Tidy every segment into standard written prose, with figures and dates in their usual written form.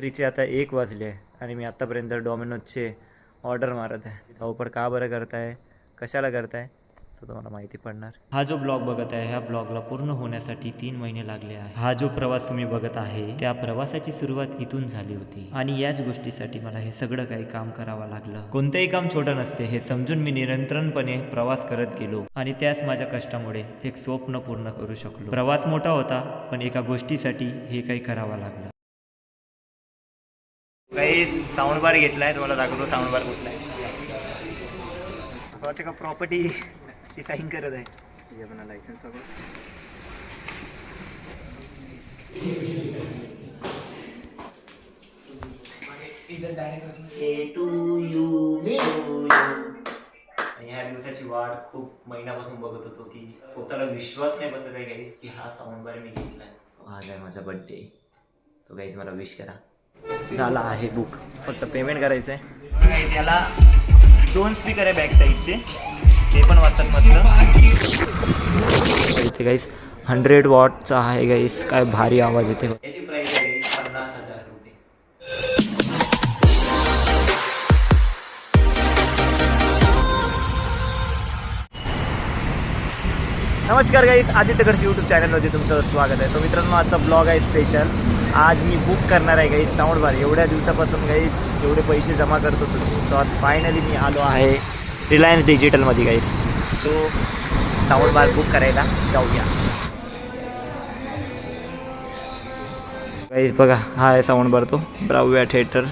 रात्रीचे आता 1 वाजले आहे आणि मी आत्तापर्यंत डॉमिनोजचे ऑर्डर मारत आहे. धावपळ का बरं करताय, कशाला करताय, तर तुम्हाला माहिती पडणार. हा जो ब्लॉग बघत आहे, ह्या ब्लॉगला पूर्ण होण्यासाठी 3 महिने लागले आहे. हा जो प्रवास तुम्ही बघत आहे, त्या प्रवासाची सुरुवात इथून झाली होती आणि याच गोष्टीसाठी मला हे सगळं काही काम करावं लागलं. कोणतंही काम छोटं नसते हे समजून मी निरंतरपणे प्रवास करत गेलो आणि त्याच माझ्या कष्टामुळे एक स्वप्न पूर्ण करू शकलो. प्रवास मोठा होता, पण एका गोष्टीसाठी हे काही करावं लागलं. काही साऊंड बार घेतलाय, तुम्हाला दाखवतो साऊंड बार कुठला आहे. असं वाटतं का प्रॉपर्टी ची साईन करत आहे. ठीक आहे, लायसन्स आणि ह्या दिवसाची वाट खूप महिन्यापासून बघत होतो की स्वतःला विश्वास नाही बसत आहे गाईस की हा साऊंड बार मी घेतलाय. आज आहे माझा बर्थडे, तो गाईस मला विश करा. झाला आहे बुक, फक्त पेमेंट करायचं आहे. त्याला 2 स्पीकर आहे बॅक साईडचे, ते पण वाजतात मस्त. इथे गाईस 100 वॉटचा आहे गाईस, काय भारी आवाज येते. याची प्राइस आहे 50,000 रुपये. नमस्कार गाईस, आदित्य कडचे यूट्यूब चॅनलमध्ये तुमचं स्वागत आहे. तो मित्रांनो, आजचा ब्लॉग आहे स्पेशल. आज मी बुक करणार आहे गाईस साऊंड बार. एवढ्या दिवसापासून गाईस एवढे पैसे जमा करत होतो, सो आज फायनली मी आलो आहे रिलायन्स डिजिटलमध्ये गाईस. सो साऊंड बार बुक करायला जाऊया गाईस. बघा, हा आहे साऊंड बार, तो ब्राव्या थिएटर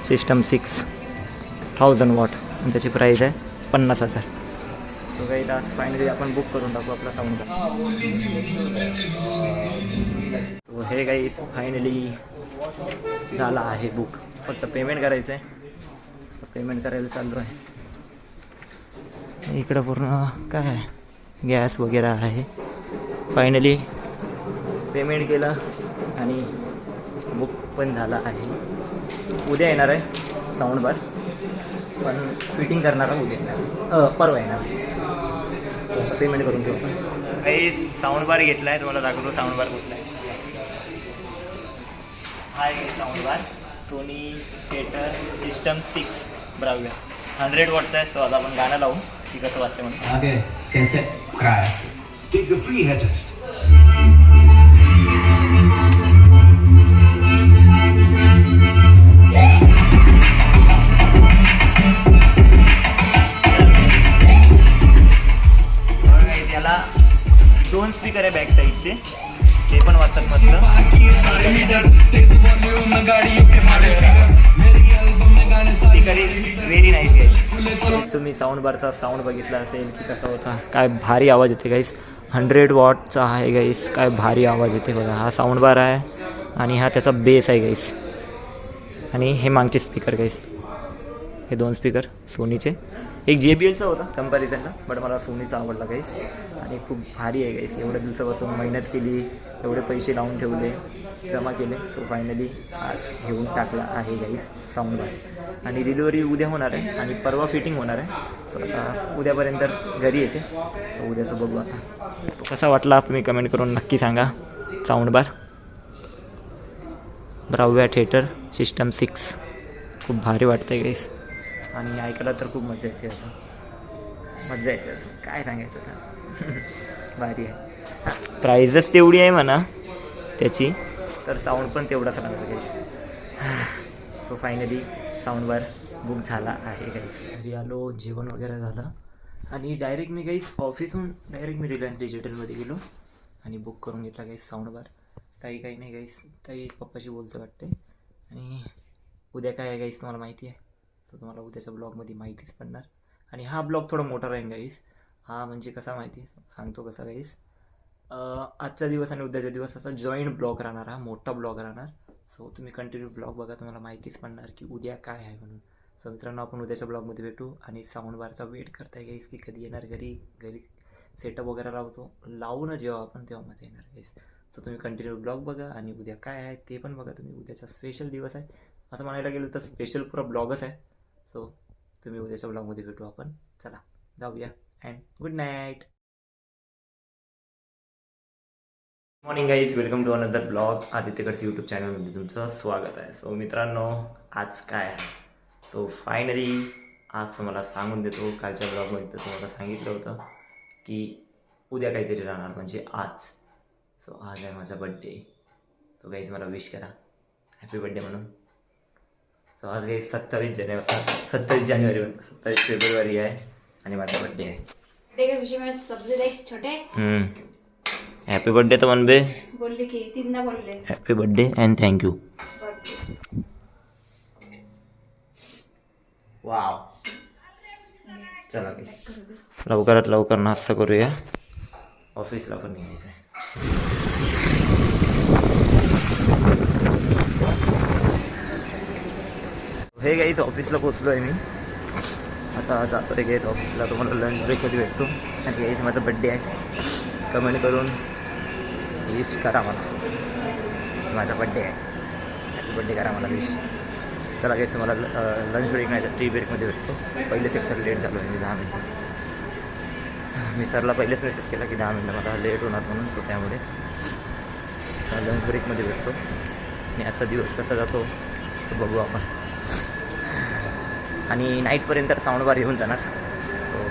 सिस्टम 6000 वॉट आणि त्याची प्राईस आहे 50,000. सो गाईस, आज फायनली आपण बुक करून टाकू आपला साऊंड बार. तो हे गाईस फायनली झाला आहे बुक, फक्त पेमेंट करायचं आहे. पेमेंट करायला चाललो आहे. इकडं पूर्ण काय आहे, गॅस वगैरे आहे. फायनली पेमेंट केलं आणि बुक पण झाला आहे. उद्या येणार आहे साऊंड बार, पण फिटिंग करणार उद्या येणार, परवा येणार. पेमेंट करून घेऊ. काही साऊंड बार घेतला आहे, तुम्हाला दाखवतो साऊंड बार कुठला आहे. हा आहे साऊंड बार सोनी थिएटर सिस्टम 6 ब्राव्या 100 वॉटचा आहे. सो आता आपण गाणं लावू की कसं वाजते म्हणून. आगे कैसे ट्राय टेक द फ्री है टेस्ट. याला 2 स्पीकर आहे बॅक साईडचे, ते पण वाजतात मस्त. व्हेरी नाईस गाईस. तुम्ही साऊंड बारचा साऊंड बघितला असेल की कसा होता, काय भारी आवाज येते गाईस. 100 वॉटचा आहे गाईस, काय भारी आवाज येते बघा. हा साऊंड बार आहे आणि हा त्याचा बेस आहे गाईस. आणि हे मागचे स्पीकर गाईस, हे 2 स्पीकर सोनीचे. एक JBLचा होता कंपॅरिझनला, बट मला सोनीचा आवडला गाईस. आणि खूप भारी आहे गाईस. एवढ्या दिवसापासून मेहनत केली, एवढे पैसे लावून ठेवले, जमा केले. सो फायनली आज घेऊन टाकला आहे गाईस साऊंड बार. आणि डिलिव्हरी उद्या होणार आहे आणि परवा फिटिंग होणार आहे. सो आता उद्यापर्यंत घरी येते. सो उद्याचं बघू आता. कसा वाटला तुम्ही कमेंट करून नक्की सांगा. साऊंड बार ब्राव्या थिएटर सिस्टम 6 खूप भारी वाटतं आहे गाईस. आणि ऐकायला तर खूप मजा येते. असं मजा येते, असं काय सांगायचं आता. भारी आहे. प्राईजच तेवढी आहे म्हणा त्याची, तर साऊंड पण तेवढाच लागला गाईस. सो फायनली साऊंड बार बुक झाला आहे गाईस. घरी आलो, जेवण वगैरे झालं आणि डायरेक्ट मी गाईस ऑफिसहून डायरेक्ट मी रिलायन्स डिजिटलमध्ये गेलो आणि बुक करून घेतला गाईस साऊंड बार. काही नाही गाईस, ताई पप्पाशी बोलतो वाटते. आणि उद्या काय आहे गाईस तुम्हाला माहिती आहे, तर तुम्हाला उद्याच्या ब्लॉगमध्ये माहितीच पडणार. आणि हा ब्लॉग थोडा मोठा राहील गाईस. हा म्हणजे कसा माहिती सांगतो कसा गाईस. आजचा दिवस आणि उद्याचा दिवस असा जॉईंट ब्लॉग राहणार, हा मोठा ब्लॉग राहणार. सो तुम्ही कंटिन्यू ब्लॉग बघा, तुम्हाला माहितीच पडणार की उद्या काय आहे म्हणून. सो मित्रांनो, आपण उद्याच्या ब्लॉगमध्ये भेटू. आणि साऊंड बारचा वेट करताय गाईस की कधी येणार घरी सेटअप वगैरे लावू ना जेव्हा आपण, तेव्हा मजा येणार गाईस. सो तुम्ही कंटिन्यू ब्लॉग बघा आणि उद्या काय आहे ते पण बघा तुम्ही. उद्याचा स्पेशल दिवस आहे असं म्हणायला गेलं तर, स्पेशल पुरा ब्लॉगच आहे. सो तुम्ही उद्याच्या ब्लॉगमध्ये भेटू आपण. चला जाऊया and good night. Morning guys, welcome to another blog. आदित्यकडचं यूट्यूब चॅनलमध्ये तुमचं स्वागत आहे. सो मित्रांनो, आज काय आहे? सो फायनली आज तुम्हाला सांगून देतो. कालच्या ब्लॉगमध्ये तर तुम्हाला सांगितलं होतं की उद्या काहीतरी राहणार, म्हणजे आज. सो आज आहे माझा बड्डे. सो गाईज मला विश करा हॅपी बड्डे म्हणून. सो आज गाईज 27 जानेवारी म्हणतो, 27 फेब्रुवारी आहे आणि माझा बड्डे आहे. खुशी में सब्जी देख छोटे हॅपी बर्थडे तर म्हणबे. बोलले की तीनदा बोलले happy birthday and thank you. Wow. चला काही लवकरात लवकर नाश्ता करूया, ऑफिसला पण निघायचं आहे. हे गाईस ऑफिसला पोचलो आहे मी. आता जातो आहे गाईस ऑफिसला. तुम्हाला लंच ब्रेकमध्ये भेटतो. आणि गाईस माझा बड्डे आहे. कमेंट करून विश करा मला, माझा बड्डे आहे, हॅपी बड्डे करा मला विश. चला गाईस तुम्हाला लंच ब्रेक नाही तर टी ब्रेकमध्ये भेटतो. पहिलेच एकतर लेट झालो आहे मी 10 मिनटं. मी सरला पहिलेच मेसेज केला की 10 मिनटं मला लेट होणार म्हणून. सो त्यामुळे लंच ब्रेकमध्ये भेटतो. आणि आजचा दिवस कसा जातो तो बघू आपण. आणि नाईटपर्यंत साऊंड बार येऊन जाणार. सो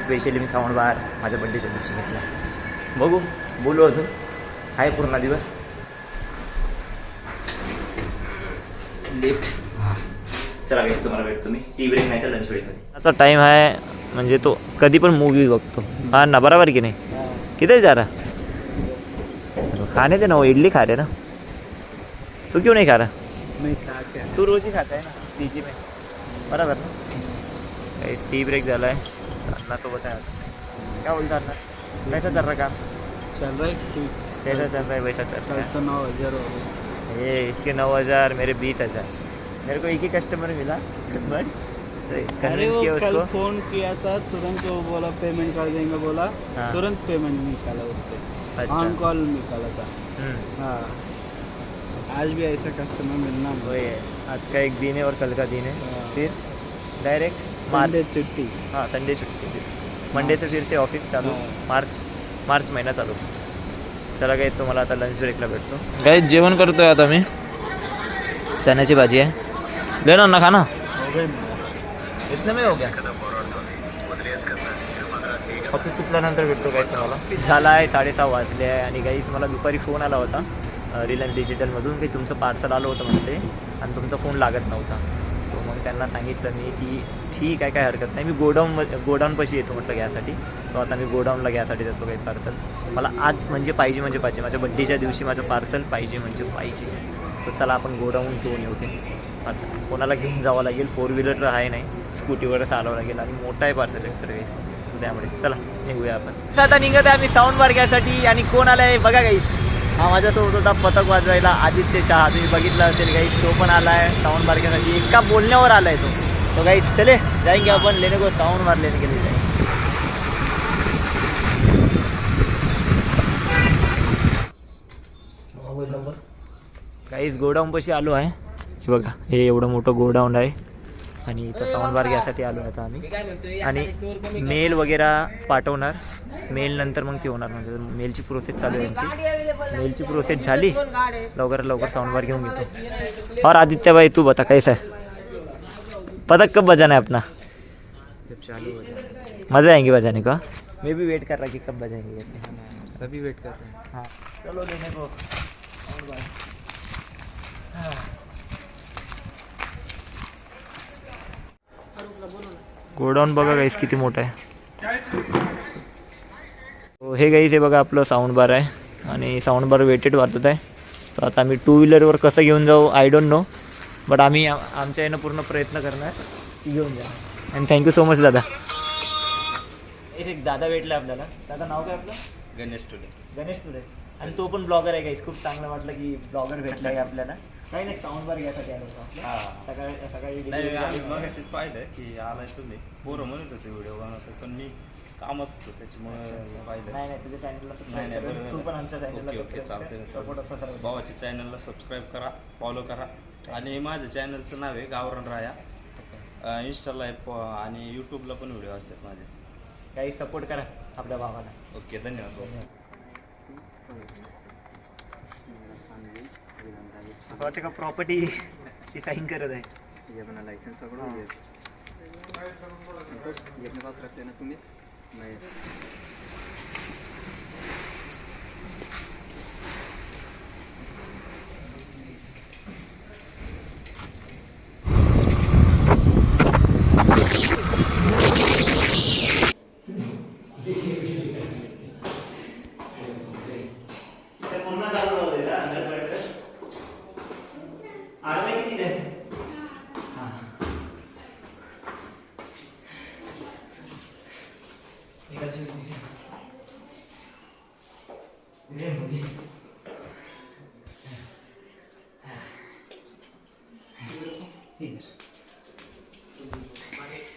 स्पेशली मी साऊंड बार माझ्या बड्डेच्या दिवशी घेतला. बघू, बोलू अजून आहे पूर्ण दिवस. लिफ्ट. चला गाईस तुम्हाला भेटतो मी टी ब्रेक नाही तर लंच ब्रेकमध्ये. त्याचा टाईम आहे म्हणजे तो कधी पण मूवी बघतो. हा ना, बराबर की नाही? किधर जा रहा? खाने दे ना, वो इडली खा रहे ना. तू क्यों नहीं खा रहा? नहीं खा क्या? तू रोज ही खाता है ना पीजी में, बराबर ना? गाईस टी ब्रेक झाला आहे. अन्नासोबत आहे आता. क्या बोलता अन्ना, कैसा चल रहा काम? चल रहा है ठीक. कैसा चल रहा है वैसा चल रहा है. तो 9,000 हो गए. ये इसके 9,000, मेरे 20,000. मेरे को एक ही कस्टमर मिला बट अरे कन्विंस वो किया कल उसको. फोन किया था, तुरंत वो बोला पेमेंट कर देंगे बोला. हाँ. तुरंत पेमेंट निकाला उससे. अच्छा. ऑन कॉल निकाला था. हम्म, हाँ, आज भी ऐसा कस्टमर मिलना. वही है. आज का एक दिन है और कल का दिन है. हाँ. फिर डायरेक्ट संडे मार्च. छुट्टी. हाँ, संडे छुट्टी. फिर मंडे से फिर से ऑफिस चालू. हाँ. मार्च महिना चालू. चला गाईस तुम्हाला आता लंच ब्रेकला भेटतो. गाईस जेवण करतोय आता मी. चण्याची भाजी आहे. ले ना खाना. हो गई मेरा. इतने में हो गया. ऑफिस सुटल्यानंतर भेटतो गाईस तुम्हाला. झाला आहे 6:30 वाजले आहे. आणि गाईस मला दुपारी फोन आला होता रिलायन्स डिजिटलमधून की तुमचं पार्सल आलं होतं म्हणते आणि तुमचा फोन लागत नव्हता. सो मग त्यांना सांगितलं मी की ठीक आहे, काय हरकत नाही, मी गोडाऊनपाशी येतो म्हटलं घ्यासाठी. सो आता मी गोडाऊनला घ्यासाठी जातो काही पार्सल. मला आज म्हणजे पाहिजे माझ्या बड्डेच्या दिवशी माझं पार्सल पाहिजे म्हणजे पाहिजे. सो चला आपण गोडाऊन घेऊन येऊ ते पार्सल. कोणाला घेऊन जावं लागेल, 4 व्हीलर तर आहे नाही, स्कूटीवरच चालवावं लागेल. आणि मोठा आहे पार्सल एकतर गाईस. सो त्यामुळे चला निघूया आपण. आता निघत आहे आम्ही साऊंड बार घ्यायसाठी. आणि कोण आला आहे बघा गाईस. हा माझ्यासोबत होता पथक वाजवायला आदित्य शहा. तुम्ही बघितलं असेल गाईस, तो पण आला आहे साऊंड बार घ्यायसाठी. एका बोलण्यावर आला आहे तो गाईस. चले जाएंगे अपन लेने को, साउंड बार लेने के लिए जाएंगे. गाईस गोडाऊनपाशी आलो आहे. हे बघा, हे एवढं मोठं गोडाऊन आहे. आणि इथं साऊंड बार घ्यायसाठी आलो आहे आता आम्ही. आणि मेल वगैरे पाठवणार. मेल नंतर मग ते होणार, म्हणजे मेलची प्रोसेस चालू आहे यांची. मेलची प्रोसेस झाली लवकरात लवकर साउंड बार घेऊन घेतो. और आदित्य भाई तू बता कैसा है? पतक कब बजाना है अपना? जब चालू हो जाए. मज़ा आएंगे बजाने का. मैं भी वेट कर रहा कि कब बजाएंगे. सभी वेट कर रहे हैं. हाँ चलो लेने को. गोडाऊन बघा गाईस किती मोठं आहे. हे गाईस हे बघा आपलं साऊंड बार आहे. आणि साऊंड बार वेटेड वाजत आहे. सो आता आम्ही 2 व्हीलरवर कसं घेऊन जाऊ आय डोंट नो, बट आम्ही आमच्या यानं पूर्ण प्रयत्न करणार की घेऊन जा. अँड थँक्यू सो मच दादा. एक दादा भेटला आपल्याला. दादा नाव काय आपलं? गणेश तुरे. आणि तो पण ब्लॉगर आहे गाईस. खूप चांगलं वाटलं की ब्लॉगर भेटला आहे आपल्याला. काही नाही, साऊंड बार घ्यायसाठी आलो होतो. सकाळी नाही, आम्ही मगाशीच पाहिलं की आलाय तुम्ही. पोरं म्हणत होते व्हिडिओ बनवतो, पण मी कामात होतो त्याच्यामुळे पाहिलं. नाही तुझ्या चॅनलला नाही, सबस्क्राईब बरोबर. तू पण आमच्या चॅनलला ओके, ओके, चालतंय. सपोर्ट असा सर्व. भावाच्या चॅनलला सबस्क्राईब करा, फॉलो करा. आणि माझ्या चॅनलचं नाव आहे गावरान राया. इंस्टाला आणि यूट्यूबला पण व्हिडिओ असतात माझे. काही सपोर्ट करा आपल्या भावाला. ओके, धन्यवाद. असं वाटतं का प्रॉपर्टीची साईन करत आहे. ये अपना लाइसेंस पकड़ो ये अपने पास रख लेना तुम्हें मैं पूर्ण चालू राहू दे अंदरपर्यंत. आडवे किती आहे? हां. एकाची म्हणजे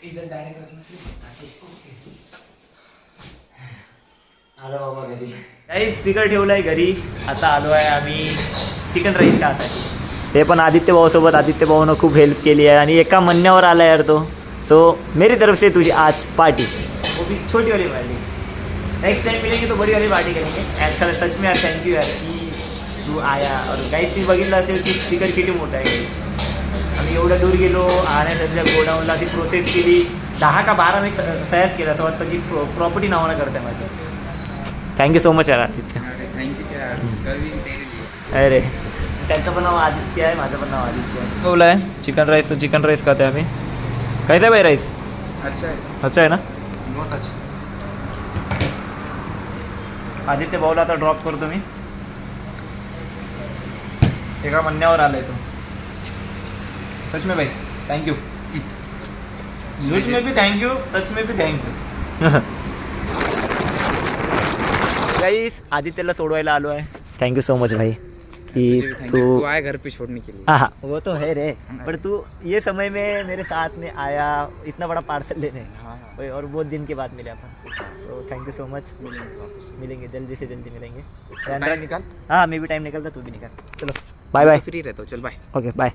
इधर डायरेक्ट रखना आलो बाबा घरी. काही स्पीकर ठेवलाय घरी. आता आलो आहे आम्ही चिकन राईस खासाठी. ते पण आदित्य भाऊसोबत. आदित्य भाऊनं खूप हेल्प केली आहे आणि एका म्हणण्यावर आला यार तो. सो मेरी तरफ से तुझी आज पार्टी, वो भी छोटी वाली पार्टी. नेक्स्ट टाइम मिलेंगे तो बड़ी वाली पार्टी करेंगे. यार सच में यार थँक्यू यार की तू आया. और गाईस ती बघितलं असेल की स्पीकर किती मोठा आहे गाईस. आम्ही एवढं दूर गेलो आणि सध्या गोडाऊनला ती प्रोसेस केली. 10 का 12 मी सह्याच केलं. असं वाटतं की प्रॉपर्टी नावानं करते माझ्या. थँक्यू सो मच यार आदित्य. थैंक यू यार कर भी तेरे लिए. अरे त्यांचं पण नाव आदित्य आहे, माझं पण नाव आदित्य आहे. बोला आहे चिकन राईस. तो चिकन राईस खाते आम्ही. कैसा आहे भाई राईस? अच्छा है अच्छा आहे ना. बहुत अच्छा. आदित्य भाऊला आता ड्रॉप करतो मी. एका म्हणण्यावर आलाय तो. सच में भाई थँक्यू. झूठ में भी थँक्यू, सच में भी थँक्यू. गाईस आदित्यला सोडवायला आलो आहे. थँक्यू सो मच भाई कि तू आए घर पे छोड़ने के लिए. हाँ वो तो है रे. पर तू ये समय में मेरे साथ में आया इतना बड़ा पार्सल लेने. हाँ और बहुत दिन के बाद मिले अपन. तो थैंक यू सो मच. वापस मिलेंगे जल्दी से जल्दी मिलेंगे. टाइम निकाल. हाँ मैं भी टाइम निकालता, तू भी निकाल. चलो बाय बाय. फ्री रहता हूँ चल बाय. Okay bye.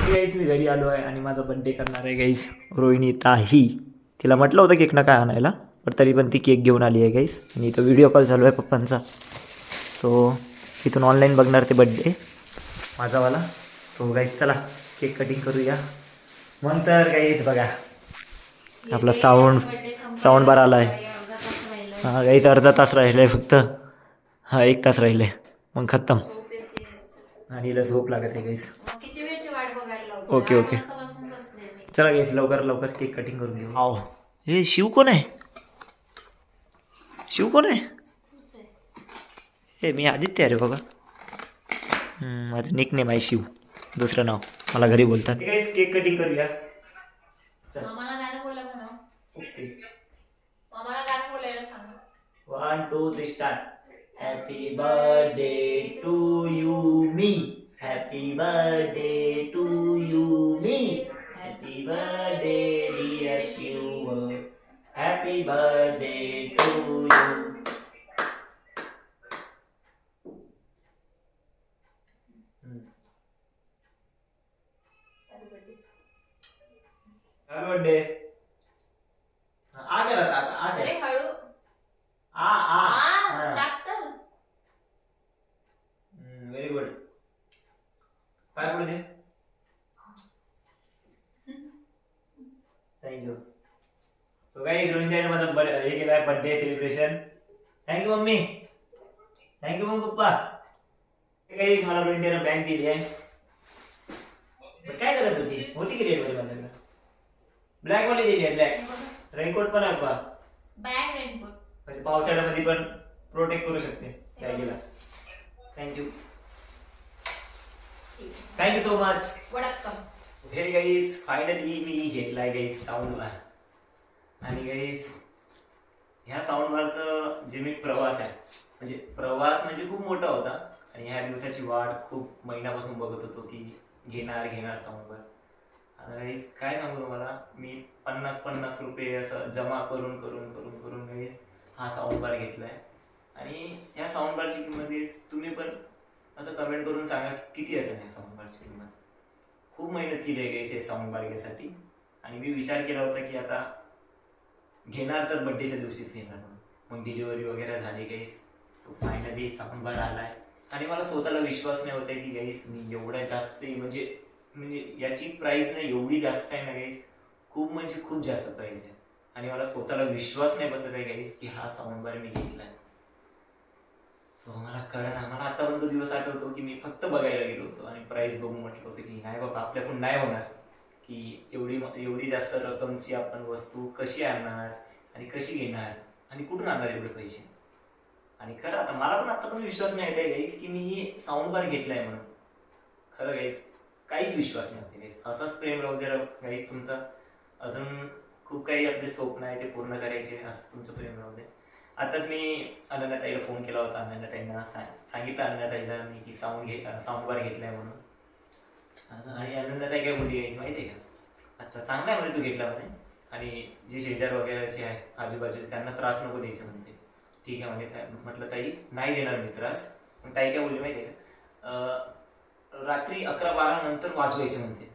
गाईस मी घरी आलो आहे आणि माझा बड्डे करणार आहे गाईस रोहिणी ताही. तिला म्हटलं होतं केक नका आणायला, पण तरी पण ती केक घेऊन आली आहे गाईस. आणि इथं व्हिडिओ कॉल चालू आहे पप्पांचा. सो इथून ऑनलाईन बघणार ते बड्डे माझावाला. सो गाईस चला केक कटिंग करूया. मग तर गाईस बघा आपला साऊंड बार आला आहे. हां गाईस अर्धा तास राहिलं आहे फक्त. हां 1 तास राहिले आहे मग खतम. आणि हिला झोप लागत आहे गाईस. किती वेळची वाट बघायला लावते. ओके ओके चला गाईस लवकर लवकर केक कटिंग करून घेऊ. आओ हे शिव कोण आहे? शिव कोण आहे? हे मी आदित्य अरे बाबा. माझं निकनेम आहे शिव, दुसरं नाव मला घरी बोलतात. गाईस केक कटिंग करूया. मामाला गाणं बोला म्हणा. ओके मामाला गाणं बोलायला सांग. 1 2 3 start. Happy birthday to you मी. हॅपी बर्थडे टू यू मी. Happy birthday dear Shiv. Happy birthday to you. Happy birthday. आ करा आ अरे करा. हळू. आ टाकतं. Very good. काय पुढे दे. थँक्यू. सो गाईज रोहिणीने माझा हे केला आहे birthday celebration. Thank you mummy. Thank you मग पप्पा. गाईज मला रोहिणीने बँक दिली आहे. पण काय करत होती की रेडमध्ये माझ्याकडे ब्लॅक वाली दिली आहे. ब्लॅक रेनकोट पण आहे पा. Bag raincoat. म्हणजे पावसाळ्यामध्ये पण प्रोटेक्ट करू शकते बॅगीला. थँक्यू. Thank you so much. वडक्कम. हे गाईस फायनली मी घेतलाय गाईस साऊंड बार. आणि गाईस ह्या साऊंड बारचं जे मी प्रवास आहे म्हणजे खूप मोठा होता. आणि ह्या दिवसाची वाट खूप महिन्यापासून बघत होतो की घेणार साऊंड बार. आता गाईस काय सांगू तुम्हाला, मी 50 रुपये असं जमा करून गाईस हा साऊंड बार घेतलाय. आणि ह्या साऊंड बारची किंमत तुम्ही पण असं कमेंट करून सांगा किती असेल ह्या साऊंड बारची किंमत. खूप मेहनत केली आहे गाईस हे साऊंड बार घ्यायसाठी. आणि मी विचार केला होता की आता घेणार तर बड्डेच्या दिवशीच घेणार म्हणून. मग डिलिव्हरी वगैरे झाली गाईस. सो फायनली साऊंड बार आलाय. आणि मला स्वतःला विश्वास नाही होता की गाईस मी एवढ्या जास्त म्हणजे म्हणजे याची प्राइस नाही एवढी जास्त आहे ना गाईस, खूप म्हणजे खूप जास्त प्राइस आहे. आणि मला स्वतःला विश्वास नाही बसत आहे गाईस की हा साऊंड बार मी घेतलाय. सो मला कळलं, मला आता पण तो दिवस आठवतो की मी फक्त बघायला गेलो होतो आणि प्राइस बघून म्हटलं होतं की नाही बाबा आपल्याकडून नाही होणार, की एवढी जास्त रकमची आपण वस्तू कशी आणणार आणि कशी घेणार आणि कुठून आणणार एवढे पैसे. आणि खरं आता मला पण आता पण विश्वास नाही येत आहे गाईस की मी साऊंड बार घेतलाय म्हणून. खरं गाईस काहीच विश्वास नाही होते गाईस. असाच प्रेम राहू द्या गाईस तुमचा. अजून खूप काही आपले स्वप्न आहे ते पूर्ण करायचे, असं तुमचं प्रेम राहू द्या. आताच मी अनन्याताईला फोन केला होता. अनन्याताईंना सांगितलं अनन्याताईला मी की साऊंड बार घेतलाय म्हणून. आणि अनन्याताई काय बोलली गाईस माहिती आहे का, अच्छा चांगला आहे म्हणे तू घेतला म्हणे, आणि जे शेजार वगैरेचे आहे आजूबाजूचे त्यांना त्रास नको द्यायचं म्हणते. ठीक आहे म्हणजे म्हटलं ताई नाही देणार मी त्रास. मग ताई काय बोलली माहिती आहे का, रात्री 11-12 नंतर वाजवायचे म्हणते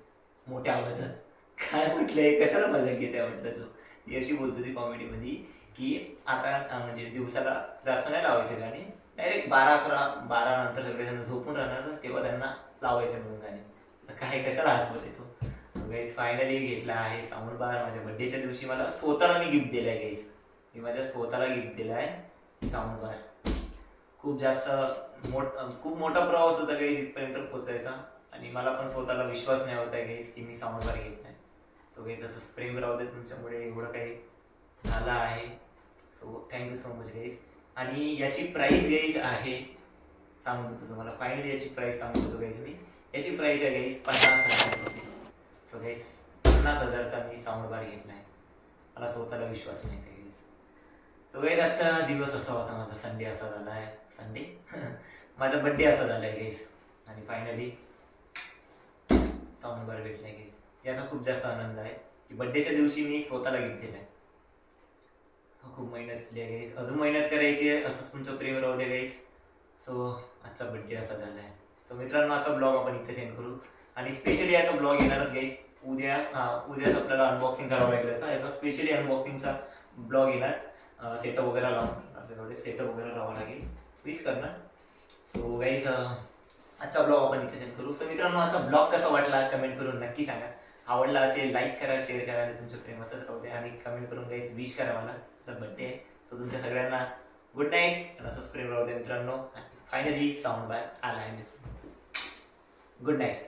मोठ्या आवाजात. काय म्हटलंय कशाला मजा घेते म्हटलं तू. ती अशी बोलत होती कॉमेडीमध्ये की आता म्हणजे दिवसाला जास्त नाही लावायचे गाणे, डायरेक्ट 12 नंतर सगळेजण झोपून राहणार ना तेव्हा त्यांना लावायचे म्हणून गाणे. तर काय कशाला हसवत येतो. सो गाईस फायनली घेतला आहे साऊंड बार. माझ्या बड्डेच्या दिवशी मला स्वतःला मी गिफ्ट दिलाय गाईस. मी माझ्या स्वतःला गिफ्ट दिलाय साऊंड बार. खूप मोठा प्रवास होता गाईस इथपर्यंत पोहोचायचा, आणि मला पण स्वतःला विश्वास नाही होता गाईस की मी साऊंड बार घेत नाही. सो गाईस असं प्रेम राहू दे तुमच्यामुळे एवढं काही झालं आहे. सो थँक्यू सो मच गाईस. आणि याची प्राइस गाईस आहे सांगत होतो तुम्हाला, फायनली याची प्राइस सांगत होतो गाईस मी. याची प्राइस आहे गाईस 50,000 रुपये. सो गाईस 50,000चा मी साऊंड बार घेतला आहे. मला स्वतःला विश्वास नाही गाईस. सो गाईस आजचा दिवस असा होता, माझा संडे असा झाला आहे. संडे माझा बड्डे असा झाला आहे गाईस. आणि फायनली साऊंड बार भेटलाय गाईस. याचा खूप जास्त आनंद आहे की बड्डेच्या दिवशी मी स्वतःला गिफ्ट दिलाय. खूप मेहनत केली आहे गाईस, अजून मेहनत करायची आहे. असंच तुमचं प्रेम राहू दे गाईस. सो आजचा बड्डे असा झाला आहे. सो मित्रांनो आजचा ब्लॉग आपण इथे सेंड करू, आणि स्पेशली याचा ब्लॉग येणारच गाईस उद्याच आपल्याला अनबॉक्सिंग करावं लागेल. याचा स्पेशली अनबॉक्सिंगचा ब्लॉग येणार. सेटअप वगैरे लावून आपल्याकडे सेटअप वगैरे लावावं लागेल, मिस करणार. सो गाईस आजचा ब्लॉग आपण इथे सेंड करू. सो मित्रांनो आजचा ब्लॉग कसा वाटला कमेंट करून नक्की सांगा. आवडला असेल लाईक करा, शेअर करा, आणि तुमचं प्रेम असंच राहू द्या. आणि कमेंट करून गाईस विश करा मला, आजचा बड्डे आहे. सो तुमच्या सगळ्यांना गुड नाईट, आणि असंच प्रेम राहू द्या मित्रांनो. फायनली साऊंड बार आला आहे. Good night.